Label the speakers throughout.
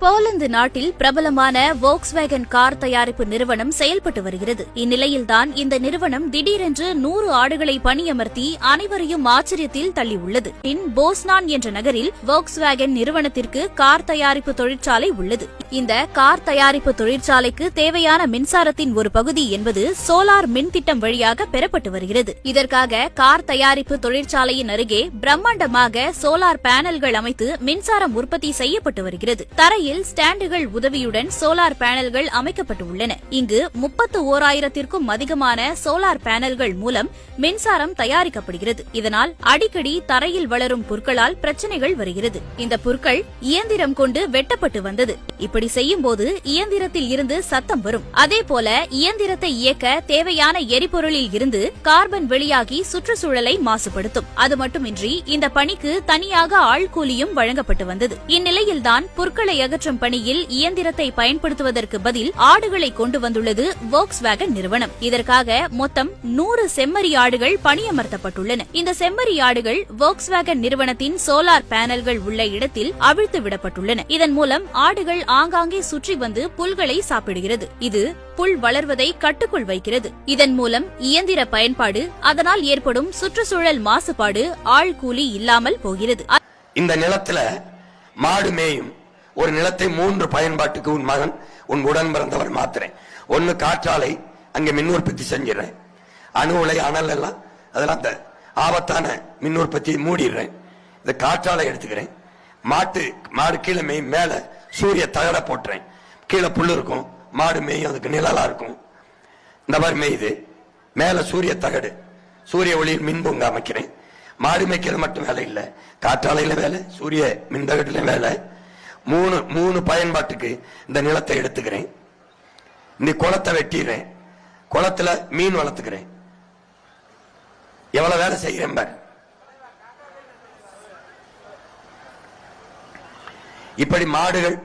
Speaker 1: Poland நாட்டில் பிரபலமான Volkswagen car தயாரிப்பு நிறுவனம் செயல்பட்டு வருகிறது. இந்நிலையில்தான் இந்த நிறுவனம் திடீரென்று 100 ஆடுகளை பணியமர்த்தி அனைவரையும் ஆச்சரியத்தில் தள்ளியுள்ளது. போஸ்னான் என்ற நகரில் வோக்ஸ்வேகன் நிறுவனத்திற்கு கார் தயாரிப்பு தொழிற்சாலை உள்ளது. இந்த கார் தயாரிப்பு தொழிற்சாலைக்கு தேவையான மின்சாரத்தின் ஒரு பகுதி என்பது சோலார் மின் திட்டம் வழியாக பெறப்பட்டு வருகிறது. இதற்காக கார் தயாரிப்பு தொழிற்சாலையின் அருகே பிரம்மாண்டமாக சோலார் பேனல்கள் அமைத்து மின்சாரம் உற்பத்தி செய்யப்பட்டு வருகிறது. தரையில் ஸ்டாண்டுகள் உதவியுடன் சோலார் பேனல்கள் அமைக்கப்பட்டுள்ளன. இங்கு 31,000க்கும் அதிகமான சோலார் பேனல்கள் மூலம் மின்சாரம் தயாரிக்கப்படுகிறது. இதனால் அடிக்கடி தரையில் வளரும் புற்களால் பிரச்சனைகள் வருகிறது. இந்த புற்கள் இயந்திரம் கொண்டு வெட்டப்பட்டு வந்தது. இப்படி செய்யும் போது இயந்திரத்தில் இருந்து சத்தம் வரும். அதேபோல இயந்திரத்தை இயக்க தேவையான எரிபொருளில் இருந்து கார்பன் வெளியாகி சுற்றுச்சூழலை மாசுபடுத்தும். அது மட்டுமின்றி இந்த பணிக்கு தனியாக ஆள்கூலியும் வழங்கப்பட்டு வந்தது. இந்நிலையில்தான் புற்களை அகற்றும் பணியில் இயந்திரத்தை பயன்படுத்துவதற்கு பதில் ஆடுகளை கொண்டு வந்துள்ளது வோக்ஸ்வேகன் நிறுவனம். இதற்காக மொத்தம் 100 செம்மறி ஆடுகள் பணியமர்த்தப்பட்டுள்ளன. இந்த செம்மறி ஆடுகள் வோக்ஸ்வேகன் நிறுவனத்தின் சோலார் பேனல்கள் உள்ள இடத்தில் அவிழ்த்து விடப்பட்டுள்ளன. இதன் மூலம் ஆடுகள் ஆங்காங்கே சுற்றி வந்து புல்களை சாப்பிடுகிறது. இது புல் வளர்வதை கட்டுக்குள் வைக்கிறது. இதன் மூலம் இயந்திர பயன்பாடு, அதனால் ஏற்படும் சுற்றுச்சூழல் மாசுபாடு, ஆள்கூலி இல்லாமல் போகிறது.
Speaker 2: இந்த நிலத்துல மாடு மேயும் ஒரு நிலத்தை 3 பயன்பாட்டுக்கு உன் மகன், உன் உடன் பிறந்தவர் மாத்துறேன். ஒன்னு காற்றாலை, அங்க மின் உற்பத்தி செஞ்சிடறேன். அணு உலை, அனல் எல்லாம் அதெல்லாம் அந்த ஆபத்தான மின் உற்பத்தியை மூடிடுறேன். இந்த காற்றாலை எடுத்துக்கிறேன். மாடு கீழே மேயும், மேல சூரிய தகட போட்டுறேன். கீழே புல் இருக்கும், மாடு மேயும், அதுக்கு நிழலா இருக்கும். இந்த மாதிரி மேயுது. மேல சூரிய தகடு, சூரிய ஒளியில் மின் பூங்கா அமைக்கிறேன். மாடு மேய்க்கிறது மட்டும் வேலை இல்லை, காற்றாலையில வேலை, சூரிய மின் தகடுல வேலை. 3 பயன்பாட்டுக்கு இந்த நிலத்தை எடுத்துக்கிறேன். இந்த குளத்தை வெட்டிடுறேன். குளத்துல மீன் வளர்த்துக்கிறேன். எவ்வளவு வேலை செய்கிறேன் பாரு. இப்படி மாடுகள்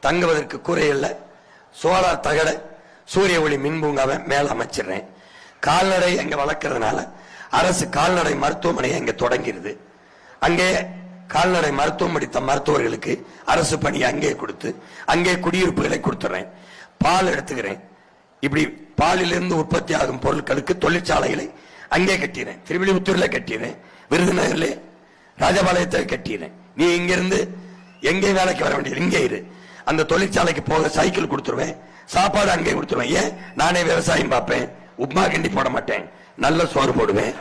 Speaker 2: தங்குவதற்கு கூரையில்ல, சோலார் தகட, சூரிய ஒளி மின் பூங்காவை மேல அமைச்சிடுறேன். கால்நடை அங்க வளர்க்கறதுனால அரசு கால்நடை மருத்துவமனை அங்க தொடங்கிருது. அங்கே கால்நடை மருத்துவம் படித்த மருத்துவர்களுக்கு அரசு பணி அங்கே கொடுத்து அங்கே குடியிருப்புகளை கொடுத்துறேன். பால் எடுத்துக்கிறேன். இப்படி பாலிலிருந்து உற்பத்தி ஆகும் பொருட்களுக்கு தொழிற்சாலைகளை அங்கே கட்டிடுறேன். திருவிழிபுத்தூர்ல கட்டிடுறேன், விருதுநகர்ல, ராஜபாளையத்தில் கட்டிடுறேன். நீ இங்கிருந்து எங்கே வேலைக்கு வர வேண்டியது, இங்கே இரு. அந்த தொழிற்சாலைக்கு போக சைக்கிள் கொடுத்துருவேன், சாப்பாடு அங்கே கொடுத்துருவேன். ஏன், நானே விவசாயம் பார்ப்பேன், உப்மா கிண்டி போட மாட்டேன், நல்ல சோறு போடுவேன்.